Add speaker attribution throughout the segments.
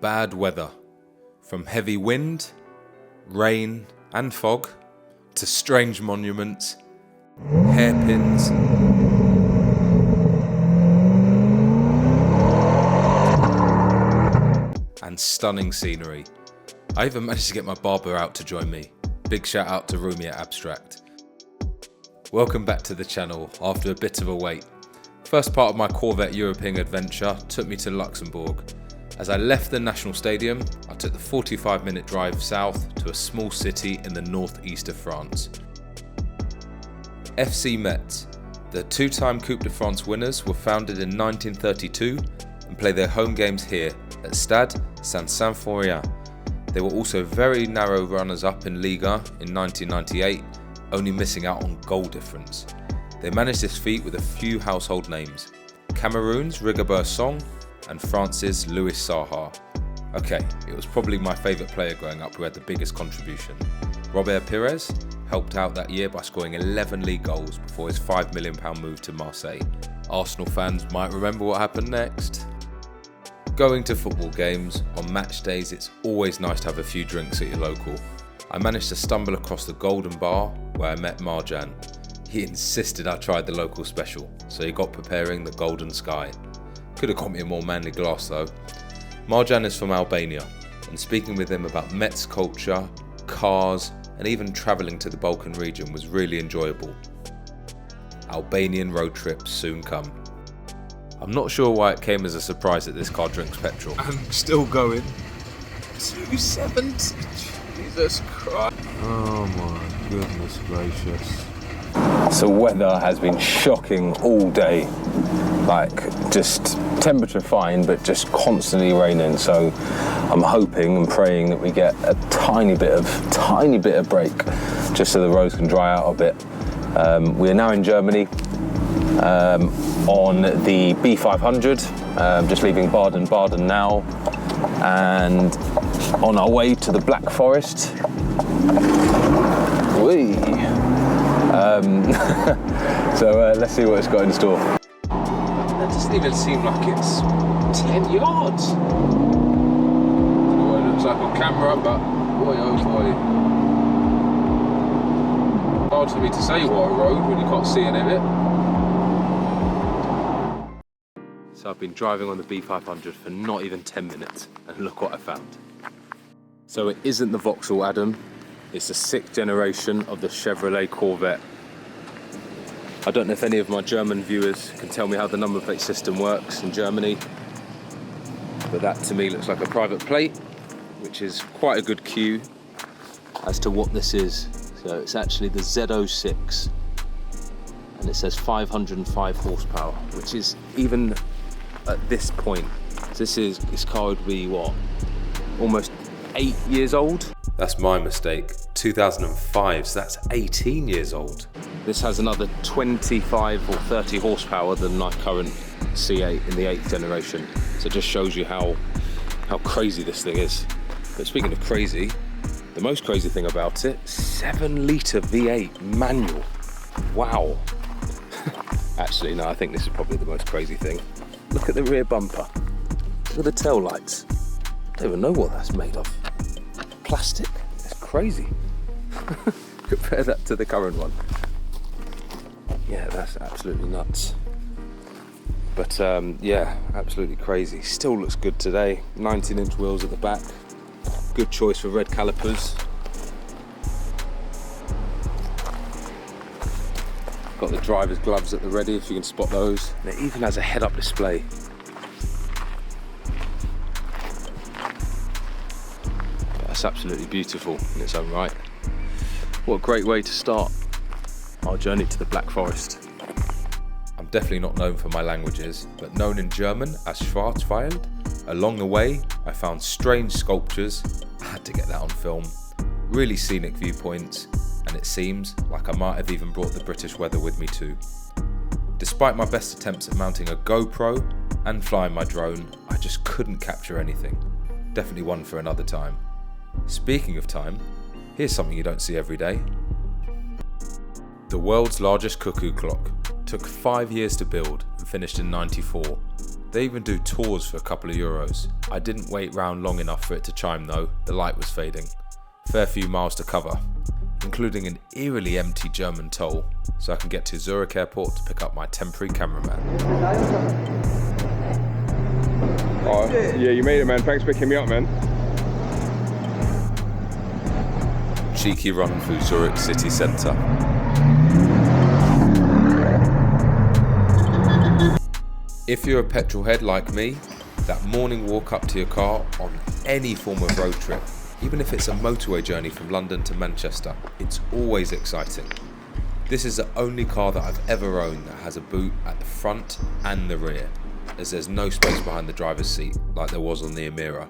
Speaker 1: bad weather. From heavy wind, rain and fog, to strange monuments, hairpins, and stunning scenery. I even managed to get my barber out to join me. Big shout out to Rumi at Abstract. Welcome back to the channel after a bit of a wait. First part of my Corvette European adventure took me to Luxembourg. As I left the National Stadium, I took the 45-minute drive south to a small city in the northeast of France. FC Metz, the two-time Coupe de France winners, were founded in 1932 and play their home games here at Stade Saint-Symphorien. They were also very narrow runners-up in Liga in 1998, only missing out on goal difference. They managed this feat with a few household names: Cameroon's Rigobert Song and France's Louis Saha. Okay, it was probably my favourite player growing up who had the biggest contribution. Robert Pires helped out that year by scoring 11 league goals before his £5 million move to Marseille. Arsenal fans might remember what happened next. Going to football games, on match days it's always nice to have a few drinks at your local. I managed to stumble across the Golden Bar where I met Marjan. He insisted I tried the local special, so he got preparing the Golden Sky. Could have got me a more manly glass though. Marjan is from Albania, and speaking with him about Metz culture, cars, and even travelling to the Balkan region was really enjoyable. Albanian road trips soon come. I'm not sure why it came as a surprise that this car drinks petrol.
Speaker 2: And still going. 270? Jesus Christ. Oh my goodness gracious.
Speaker 3: So weather has been shocking all day. Like, just temperature fine, but just constantly raining. So I'm hoping and praying that we get a tiny bit of break, just so the roads can dry out a bit. We are now in Germany, on the B500, just leaving Baden now, and on our way to the Black Forest. Whee! So let's see what it's got in store.
Speaker 1: That doesn't even seem like it's 10 yards. I don't know what it looks like on camera, but boy oh boy. Hard for me to say what a road when you can't see any of it. So I've been driving on the B500 for not even 10 minutes, and look what I found. So it isn't the Vauxhall Adam, it's the 6th generation of the Chevrolet Corvette. I don't know if any of my German viewers can tell me how the number plate system works in Germany, but that to me looks like a private plate, which is quite a good cue as to what this is. So it's actually the Z06, and it says 505 horsepower, which is, even at this point, this car would be what, almost 8 years old? That's my mistake. 2005, so that's 18 years old. This has another 25 or 30 horsepower than my current C8 in the 8th generation. So it just shows you how crazy this thing is. But speaking of crazy, the most crazy thing about it, 7-litre V8 manual. Wow. Actually, no, I think this is probably the most crazy thing. Look at the rear bumper. Look at the tail lights. I don't even know what that's made of. Plastic. It's crazy. Compare that to the current one. Yeah, that's absolutely nuts. But yeah, absolutely crazy. Still looks good today. 19-inch wheels at the back. Good choice for red calipers. Got the driver's gloves at the ready if you can spot those. And it even has a head-up display. That's absolutely beautiful in its own right. What a great way to start our journey to the Black Forest. I'm definitely not known for my languages, but known in German as Schwarzwald. Along the way, I found strange sculptures, I had to get that on film, really scenic viewpoints, and it seems like I might have even brought the British weather with me too. Despite my best attempts at mounting a GoPro and flying my drone, I just couldn't capture anything. Definitely one for another time. Speaking of time, here's something you don't see every day. The world's largest cuckoo clock took 5 years to build and finished in '94. They even do tours for a couple of euros. I didn't wait round long enough for it to chime though, the light was fading. Fair few miles to cover, including an eerily empty German toll, so I can get to Zurich airport to pick up my temporary cameraman.
Speaker 2: Oh, yeah, you made it, man. Thanks for picking me up, man.
Speaker 1: Cheeky run through Zurich city centre. If you're a petrol head like me, that morning walk up to your car on any form of road trip, even if it's a motorway journey from London to Manchester, it's always exciting. This is the only car that I've ever owned that has a boot at the front and the rear, as there's no space behind the driver's seat like there was on the Emira.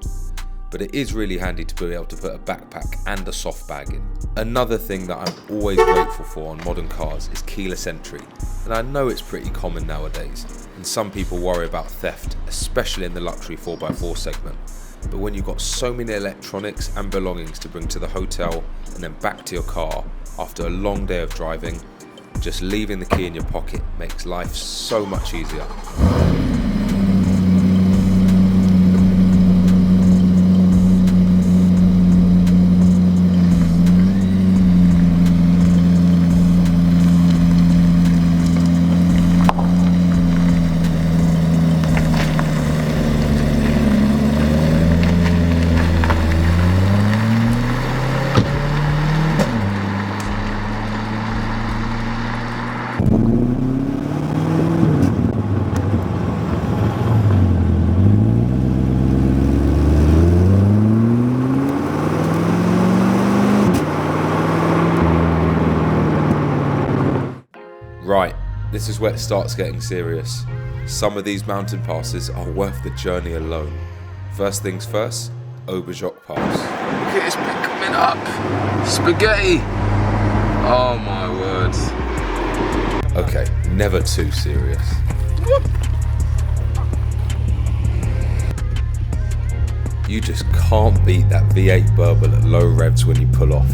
Speaker 1: But it is really handy to be able to put a backpack and a soft bag in. Another thing that I'm always grateful for on modern cars is keyless entry, and I know it's pretty common nowadays, and some people worry about theft, especially in the luxury 4x4 segment. But when you've got so many electronics and belongings to bring to the hotel and then back to your car after a long day of driving, just leaving the key in your pocket makes life so much easier. Right, this is where it starts getting serious. Some of these mountain passes are worth the journey alone. First things first, Oberjoch Pass.
Speaker 2: Look at this bit coming up. Spaghetti. Oh my word.
Speaker 1: Okay, never too serious. You just can't beat that V8 burble at low revs when you pull off.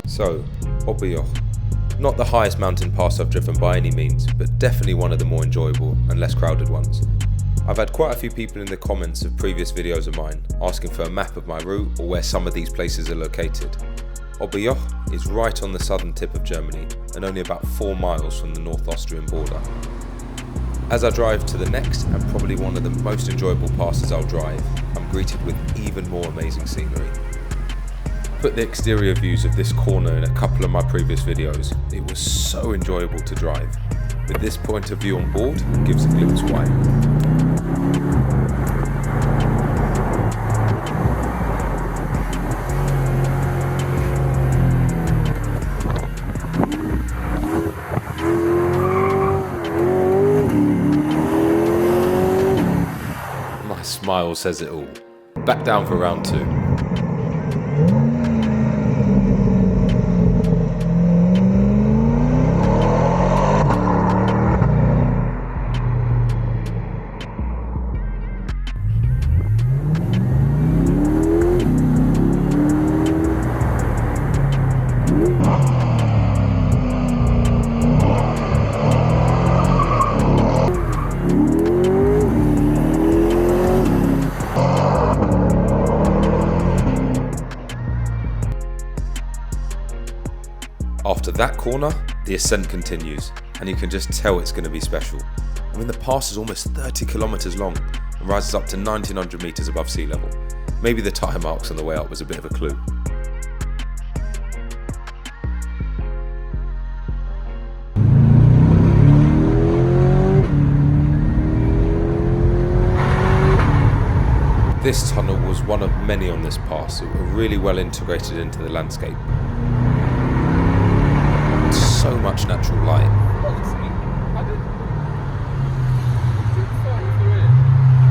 Speaker 1: So, Oberjoch. Not the highest mountain pass I've driven by any means, but definitely one of the more enjoyable and less crowded ones. I've had quite a few people in the comments of previous videos of mine asking for a map of my route or where some of these places are located. Oberjoch is right on the southern tip of Germany and only about 4 miles from the North Austrian border. As I drive to the next and probably one of the most enjoyable passes I'll drive, I'm greeted with even more amazing scenery. Put the exterior views of this corner in a couple of my previous videos. It was so enjoyable to drive. With this point of view on board, it gives a glimpse wide. My smile says it all. Back down for round 2. After that corner, the ascent continues, and you can just tell it's going to be special. I mean, the pass is almost 30 kilometers long and rises up to 1900 meters above sea level. Maybe the tire marks on the way up was a bit of a clue. This tunnel was one of many on this pass that were really well integrated into the landscape. So much natural light.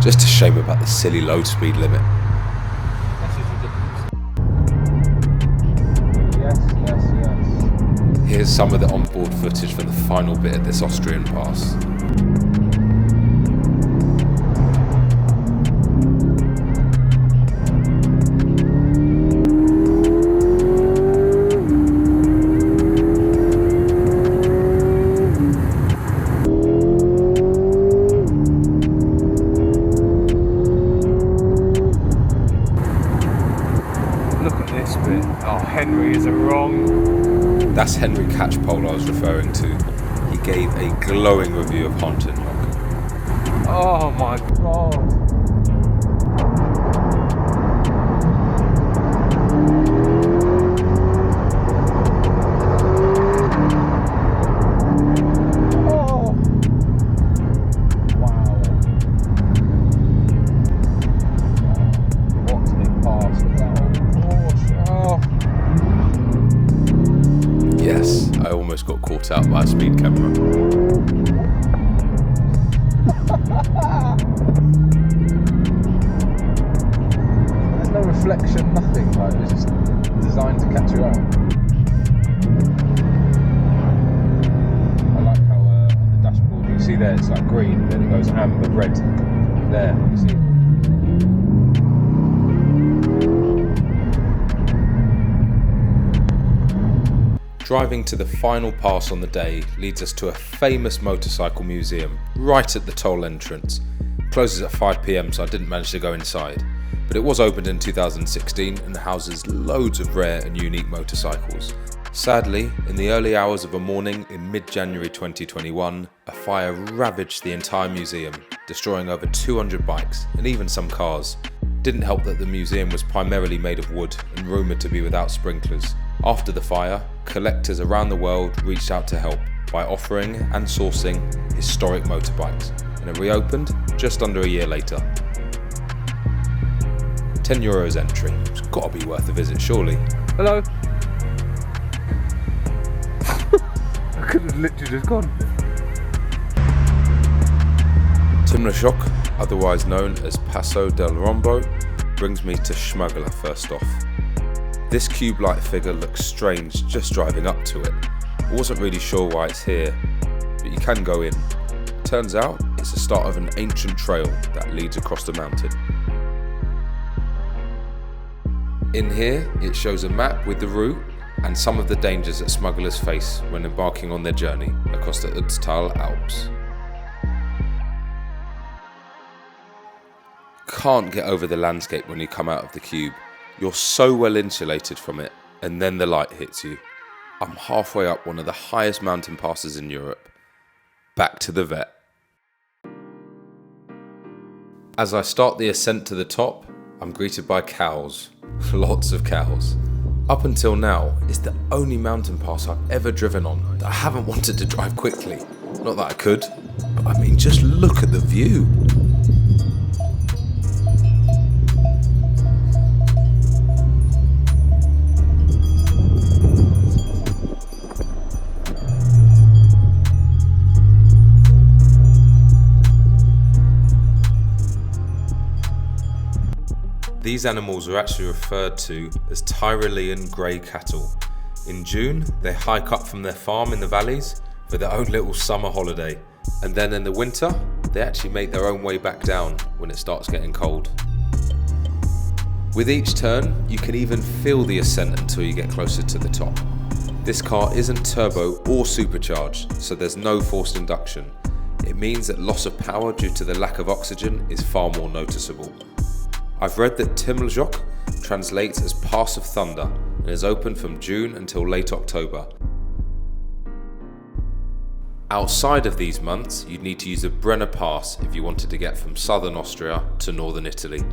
Speaker 1: Just a shame about the silly low speed limit.
Speaker 2: Here's some of the onboard footage from the final bit of this Austrian pass. That's Henry Catchpole I was referring to. He gave a glowing review of Hahntennjoch.
Speaker 1: Oh my god.
Speaker 2: Got caught out by a speed camera.
Speaker 3: There's no reflection, nothing. Like, it's just designed to catch you out. I like how on the dashboard you see there it's like green, then it goes amber, red. There, you see.
Speaker 2: Driving to the final pass on the day leads us to a famous motorcycle museum right at the toll entrance. It closes at 5 PM, so I didn't manage to go inside, but it was opened in 2016 and houses loads of rare and unique motorcycles. Sadly, in the early hours of a morning in mid-January 2021, a fire ravaged the entire museum, destroying over 200 bikes and even some cars. Didn't help that the museum was primarily made of wood and rumoured to be without sprinklers. After the fire, collectors around the world reached out to help by offering and sourcing historic motorbikes, and it reopened just under a year later. €10 entry. It's got to be worth a visit, surely.
Speaker 1: Hello. I could have literally just gone.
Speaker 2: Timmelsjoch, otherwise known as Passo del Rombo, brings me to Schmugler first off. This cube-like figure looks strange just driving up to it. I wasn't really sure why it's here, but you can go in. Turns out it's the start of an ancient trail that leads across the mountain. In here, it shows a map with the route and some of the dangers that smugglers face when embarking on their journey across the Utztal Alps. Can't get over the landscape when you come out of the cube. You're so well insulated from it, and then the light hits you. I'm halfway up one of the highest mountain passes in Europe. Back to the vet. As I start the ascent to the top, I'm greeted by cows. Lots of cows. Up until now, it's the only mountain pass I've ever driven on that I haven't wanted to drive quickly. Not that I could, but I mean, just look at the view. These animals are actually referred to as Tyrolean grey cattle. In June, they hike up from their farm in the valleys for their own little summer holiday. And then in the winter, they actually make their own way back down when it starts getting cold. With each turn, you can even feel the ascent until you get closer to the top. This car isn't turbo or supercharged, so there's no forced induction. It means that loss of power due to the lack of oxygen is far more noticeable. I've read that Timmelsjoch translates as Pass of Thunder and is open from June until late October. Outside of these months, you'd need to use the Brena Pass if you wanted to get from southern Austria to northern Italy.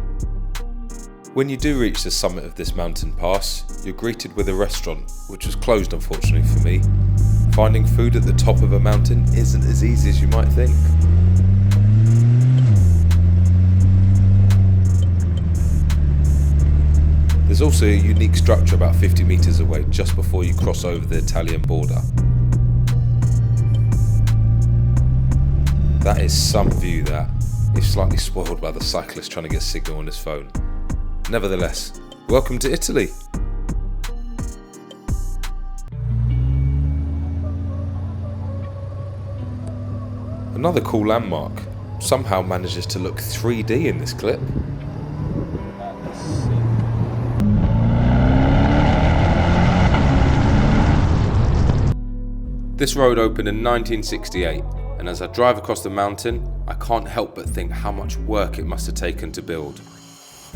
Speaker 2: When you do reach the summit of this mountain pass, you're greeted with a restaurant, which was closed unfortunately for me. Finding food at the top of a mountain isn't as easy as you might think. There's also a unique structure about 50 metres away just before you cross over the Italian border. That is some view that, if slightly spoiled by the cyclist trying to get signal on his phone. Nevertheless, welcome to Italy! Another cool landmark. Somehow manages to look 3D in this clip. This road opened in 1968, and as I drive across the mountain, I can't help but think how much work it must have taken to build.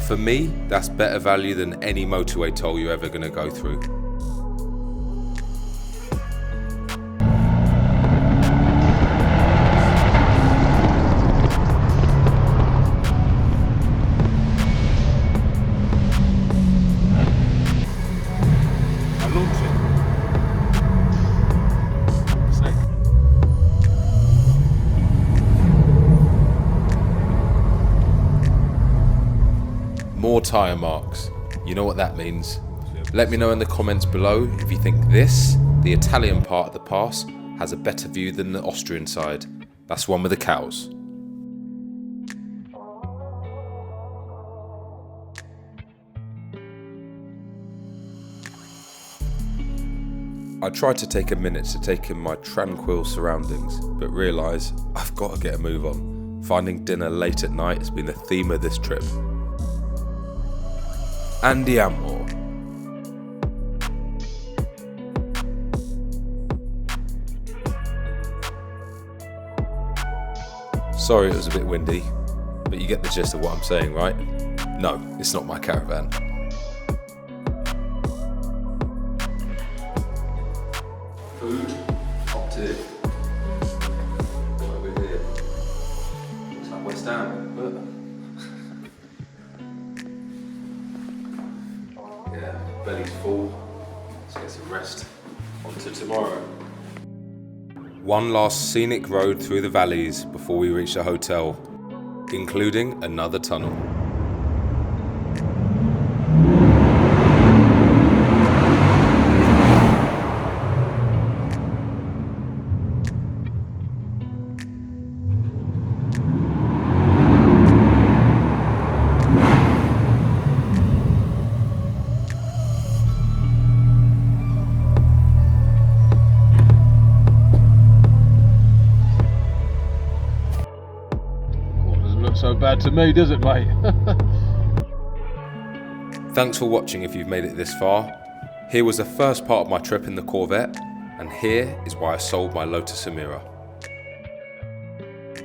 Speaker 2: For me, that's better value than any motorway toll you're ever going to go through. More tyre marks. You know what that means. Let me know in the comments below if you think this, the Italian part of the pass, has a better view than the Austrian side. That's one with the cows. I tried to take a minute to take in my tranquil surroundings, but realise I've got to get a move on. Finding dinner late at night has been the theme of this trip. Andiamo. Sorry it was a bit windy, but you get the gist of what I'm saying, right? No, it's not my caravan. Food, up to it. Over here. Looks like West Ham, but... yeah, belly's full. Let's get some rest. On to tomorrow. One last scenic road through the valleys before we reach the hotel, including another tunnel.
Speaker 1: So bad to me, does it, mate?
Speaker 2: Thanks for watching if you've made it this far. Here was the first part of my trip in the Corvette, and here is why I sold my Lotus Emira.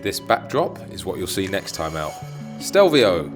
Speaker 2: This backdrop is what you'll see next time out. Stelvio!